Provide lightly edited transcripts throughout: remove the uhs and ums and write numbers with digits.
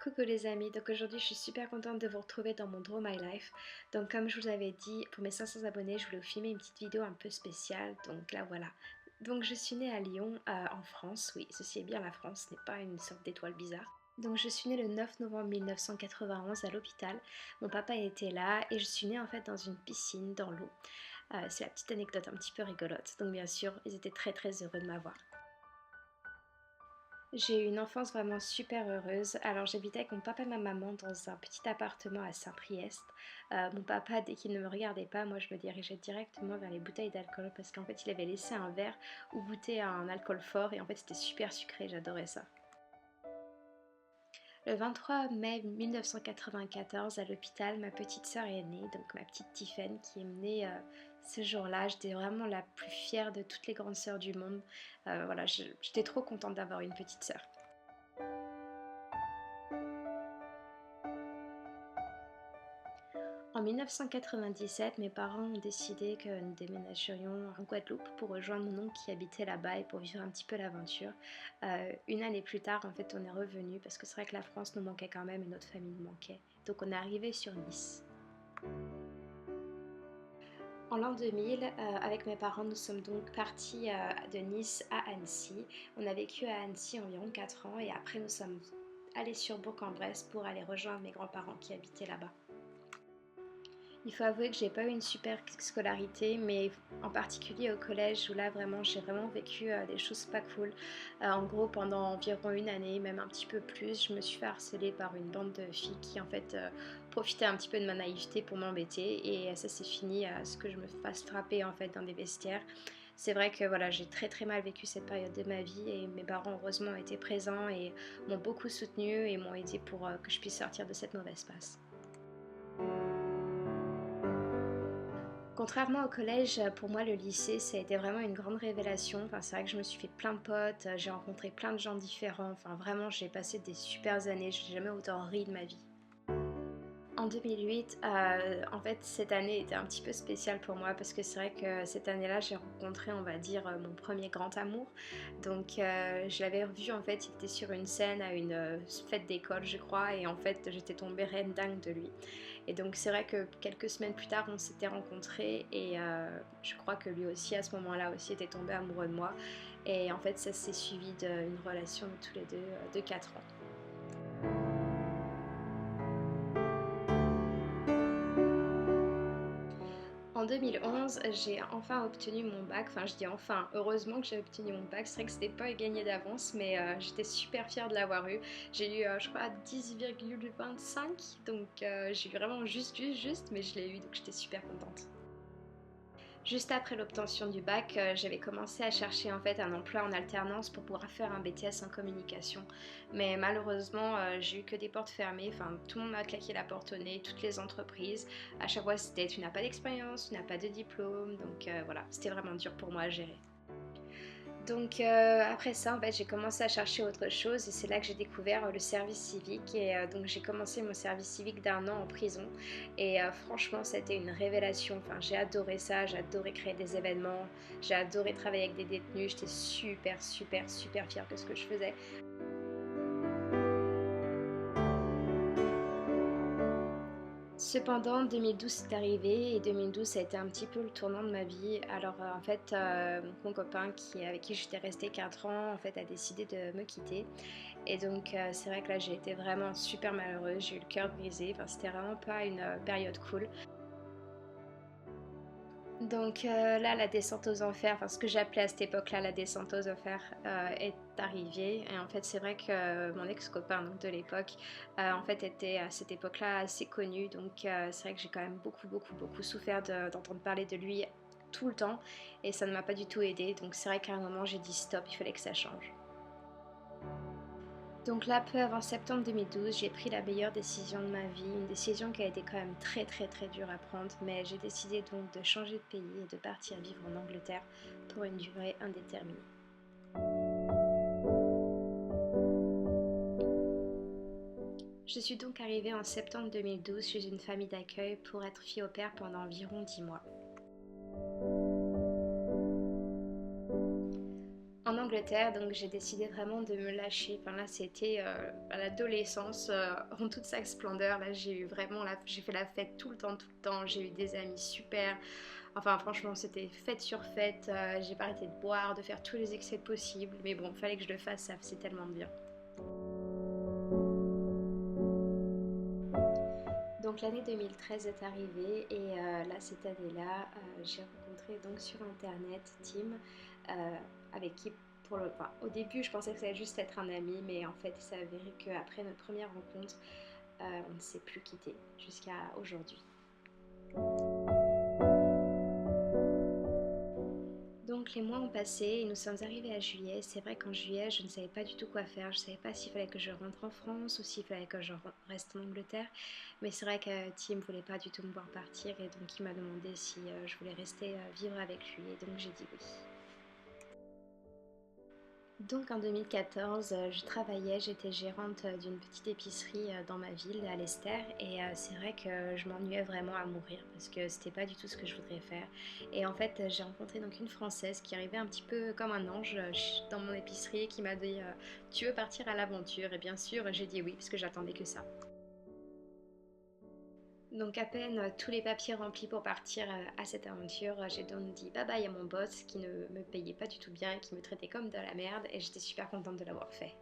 Coucou les amis, donc aujourd'hui je suis super contente de vous retrouver dans mon Draw My Life. Donc comme je vous avais dit, pour mes 500 abonnés, je voulais vous filmer une petite vidéo un peu spéciale, donc là voilà. Donc je suis née à Lyon, en France, oui, ceci est bien la France, ce n'est pas une sorte d'étoile bizarre. Donc je suis née le 9 novembre 1991 à l'hôpital, mon papa était là et je suis née en fait dans une piscine, dans l'eau. C'est la petite anecdote un petit peu rigolote, donc bien sûr ils étaient très très heureux de m'avoir. J'ai eu une enfance vraiment super heureuse. Alors j'habitais avec mon papa et ma maman dans un petit appartement à Saint-Priest. Mon papa, dès qu'il ne me regardait pas, moi je me dirigeais directement vers les bouteilles d'alcool parce qu'en fait il avait laissé un verre où goûtait un alcool fort et en fait c'était super sucré, j'adorais ça. Le 23 mai 1994, à l'hôpital, ma petite sœur est née, donc ma petite Tiffen qui est née ce jour-là. J'étais vraiment la plus fière de toutes les grandes sœurs du monde. Voilà, j'étais trop contente d'avoir une petite sœur. En 1997, mes parents ont décidé que nous déménagerions en Guadeloupe pour rejoindre mon oncle qui habitait là-bas et pour vivre un petit peu l'aventure. Une année plus tard, en fait, on est revenu parce que c'est vrai que la France nous manquait quand même et notre famille nous manquait. Donc on est arrivé sur Nice. En l'an 2000, avec mes parents, nous sommes donc partis de Nice à Annecy. On a vécu à Annecy environ 4 ans et après nous sommes allés sur Bourg-en-Bresse pour aller rejoindre mes grands-parents qui habitaient là-bas. Il faut avouer que j'ai pas eu une super scolarité, mais en particulier au collège où là vraiment j'ai vraiment vécu des choses pas cool. En gros pendant environ une année, même un petit peu plus, je me suis fait harceler par une bande de filles qui en fait profitaient un petit peu de ma naïveté pour m'embêter et ça s'est fini à ce que je me fasse frapper en fait dans des vestiaires. C'est vrai que voilà, j'ai très très mal vécu cette période de ma vie et mes parents heureusement étaient présents et m'ont beaucoup soutenue et m'ont aidé pour que je puisse sortir de cette mauvaise passe. Contrairement au collège, pour moi le lycée ça a été vraiment une grande révélation. Enfin, c'est vrai que je me suis fait plein de potes, j'ai rencontré plein de gens différents. Enfin vraiment j'ai passé des super années, je n'ai jamais autant ri de ma vie. En 2008, en fait, cette année était un petit peu spéciale pour moi parce que c'est vrai que cette année-là, j'ai rencontré, on va dire, mon premier grand amour. Donc, je l'avais revu, en fait, il était sur une scène à une fête d'école, je crois, et en fait, j'étais tombée reine dingue de lui. Et donc, c'est vrai que quelques semaines plus tard, on s'était rencontrés et je crois que lui aussi, à ce moment-là aussi, était tombé amoureux de moi. Et en fait, ça s'est suivi d'une relation de tous les deux de 4 ans. En 2011, j'ai enfin obtenu mon bac, enfin je dis enfin, heureusement que j'ai obtenu mon bac, c'est vrai que c'était pas gagné d'avance, mais j'étais super fière de l'avoir eu. J'ai eu, je crois, 10,25, donc j'ai eu vraiment juste, mais je l'ai eu, donc j'étais super contente. Juste après l'obtention du bac, j'avais commencé à chercher en fait un emploi en alternance pour pouvoir faire un BTS en communication. Mais malheureusement, j'ai eu que des portes fermées. Enfin, tout le monde m'a claqué la porte au nez, toutes les entreprises. À chaque fois, c'était tu n'as pas d'expérience, tu n'as pas de diplôme. Donc voilà, c'était vraiment dur pour moi à gérer. Donc après ça, en fait, j'ai commencé à chercher autre chose et c'est là que j'ai découvert le service civique et donc j'ai commencé mon service civique d'1 an en prison et franchement, c'était une révélation. Enfin, j'ai adoré ça, j'ai adoré créer des événements, j'ai adoré travailler avec des détenus, j'étais super fière de ce que je faisais. Cependant, 2012 est arrivé et 2012 ça a été un petit peu le tournant de ma vie. Alors en fait, mon copain avec qui j'étais restée 4 ans en fait a décidé de me quitter. Et donc c'est vrai que là j'ai été vraiment super malheureuse, j'ai eu le cœur brisé, enfin c'était vraiment pas une période cool. Donc là la descente aux enfers, enfin ce que j'appelais à cette époque-là la descente aux enfers est arrivée. Et en fait c'est vrai que mon ex-copain donc, de l'époque en fait était à cette époque-là assez connu. Donc c'est vrai que j'ai quand même beaucoup souffert d'entendre parler de lui tout le temps et ça ne m'a pas du tout aidé. Donc c'est vrai qu'à un moment j'ai dit stop, il fallait que ça change. Donc là, peu avant septembre 2012, j'ai pris la meilleure décision de ma vie, une décision qui a été quand même très dure à prendre, mais j'ai décidé donc de changer de pays et de partir vivre en Angleterre pour une durée indéterminée. Je suis donc arrivée en septembre 2012 chez une famille d'accueil pour être fille au père pendant environ 10 mois. En en Angleterre, donc j'ai décidé vraiment de me lâcher. Enfin là, c'était à l'adolescence en toute sa splendeur. Là, j'ai eu vraiment j'ai fait la fête tout le temps, tout le temps. J'ai eu des amis super. Enfin, franchement, c'était fête sur fête. J'ai pas arrêté de boire, de faire tous les excès possibles. Mais bon, fallait que je le fasse, ça faisait tellement de bien. Donc l'année 2013 est arrivée et là cette année-là j'ai rencontré donc sur internet Tim avec qui enfin, au début je pensais que ça allait juste être un ami mais en fait il s'est avéré qu'après notre première rencontre on ne s'est plus quitté jusqu'à aujourd'hui. Donc les mois ont passé et nous sommes arrivés à juillet. C'est vrai qu'en juillet, je ne savais pas du tout quoi faire. Je ne savais pas s'il fallait que je rentre en France ou s'il fallait que je reste en Angleterre. Mais c'est vrai que Tim ne voulait pas du tout me voir partir et donc il m'a demandé si je voulais rester vivre avec lui et donc j'ai dit oui. Donc en 2014, je travaillais, j'étais gérante d'une petite épicerie dans ma ville, à Leicester, et c'est vrai que je m'ennuyais vraiment à mourir parce que c'était pas du tout ce que je voudrais faire. Et en fait, j'ai rencontré donc une Française qui arrivait un petit peu comme un ange dans mon épicerie qui m'a dit tu veux partir à l'aventure? Et bien sûr, j'ai dit oui parce que j'attendais que ça. Donc à peine tous les papiers remplis pour partir à cette aventure, j'ai donc dit bye bye à mon boss qui ne me payait pas du tout bien, qui me traitait comme de la merde et j'étais super contente de l'avoir fait.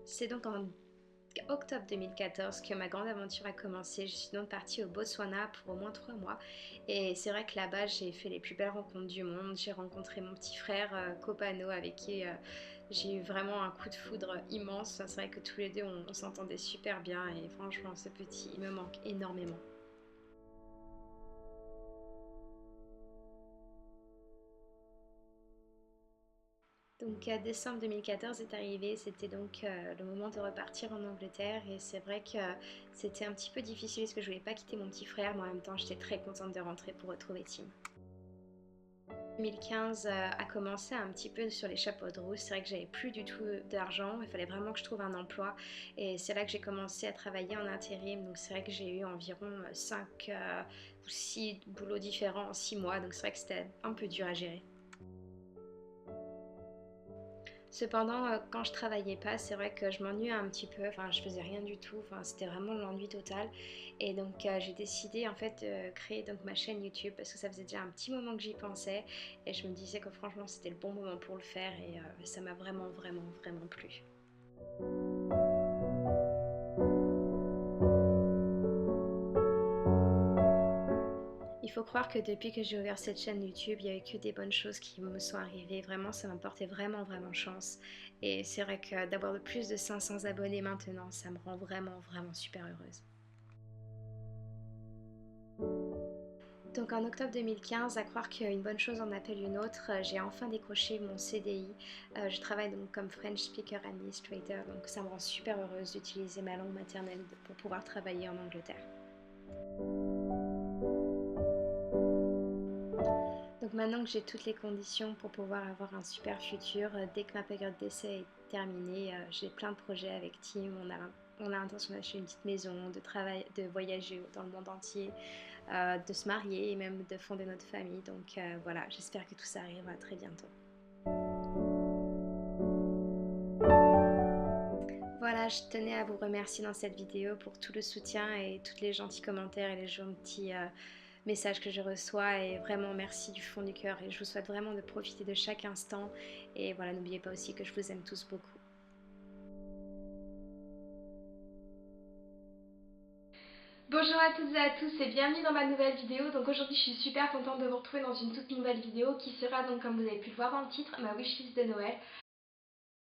C'est donc en octobre 2014 que ma grande aventure a commencé. Je suis donc partie au Botswana pour au moins 3 mois. Et c'est vrai que là-bas, j'ai fait les plus belles rencontres du monde. J'ai rencontré mon petit frère Kopano avec qui j'ai eu vraiment un coup de foudre immense. C'est vrai que tous les deux, on s'entendait super bien. Et franchement, ce petit, il me manque énormément. Donc décembre 2014 est arrivé, c'était donc le moment de repartir en Angleterre et c'est vrai que c'était un petit peu difficile parce que je voulais pas quitter mon petit frère mais en même temps j'étais très contente de rentrer pour retrouver Tim. 2015 a commencé un petit peu sur les chapeaux de roue, c'est vrai que j'avais plus du tout d'argent, il fallait vraiment que je trouve un emploi et c'est là que j'ai commencé à travailler en intérim, donc c'est vrai que j'ai eu environ 5 ou 6 boulots différents en 6 mois, donc c'est vrai que c'était un peu dur à gérer. Cependant, quand je travaillais pas, c'est vrai que je m'ennuyais un petit peu, enfin je faisais rien du tout, enfin c'était vraiment l'ennui total. Et donc j'ai décidé en fait de créer donc ma chaîne YouTube parce que ça faisait déjà un petit moment que j'y pensais et je me disais que franchement c'était le bon moment pour le faire et ça m'a vraiment vraiment vraiment plu. Il faut croire que depuis que j'ai ouvert cette chaîne YouTube, il n'y a eu que des bonnes choses qui me sont arrivées. Vraiment, ça m'a porté vraiment, vraiment chance. Et c'est vrai que d'avoir plus de 500 abonnés maintenant, ça me rend vraiment, vraiment super heureuse. Donc en octobre 2015, à croire qu'une bonne chose en appelle une autre, j'ai enfin décroché mon CDI. Je travaille donc comme French Speaker Administrator, donc ça me rend super heureuse d'utiliser ma langue maternelle pour pouvoir travailler en Angleterre. Donc maintenant que j'ai toutes les conditions pour pouvoir avoir un super futur, dès que ma période d'essai est terminée, j'ai plein de projets avec Tim. On a l'intention d'acheter une petite maison, de voyager dans le monde entier, de se marier et même de fonder notre famille. Donc voilà, j'espère que tout ça arrivera très bientôt. Voilà, je tenais à vous remercier dans cette vidéo pour tout le soutien et tous les gentils commentaires et les gentils messages que je reçois. Et vraiment merci du fond du cœur. Et je vous souhaite vraiment de profiter de chaque instant. Et voilà, n'oubliez pas aussi que je vous aime tous beaucoup. Bonjour à toutes et à tous et bienvenue dans ma nouvelle vidéo. Donc aujourd'hui je suis super contente de vous retrouver dans une toute nouvelle vidéo qui sera donc, comme vous avez pu le voir dans le titre, ma wishlist de Noël.